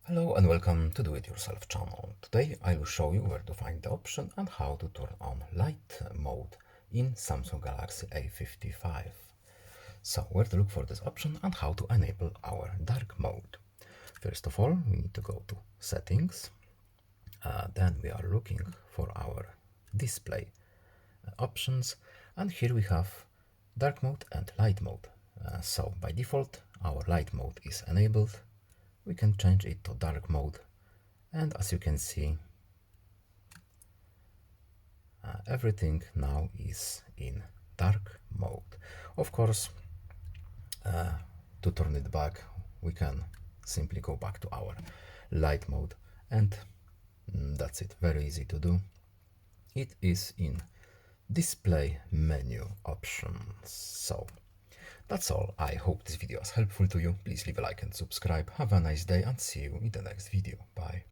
Hello and welcome to Do It Yourself channel. Today I will show you where to find the option and how to turn on light mode in Samsung Galaxy A55. So where to look for this option and how to enable our dark mode. First of all, we need to go to settings. Then we are looking for our display options, and here we have dark mode and light mode. So by default our light mode is enabled. We can change it to dark mode, and as you can see, everything now is in dark mode. Of course, to turn it back, we can simply go back to our light mode, and that's it. Very easy to do. It is in display menu options. So that's all. I hope this video was helpful to you. Please leave a like and subscribe. Have a nice day and see you in the next video. Bye.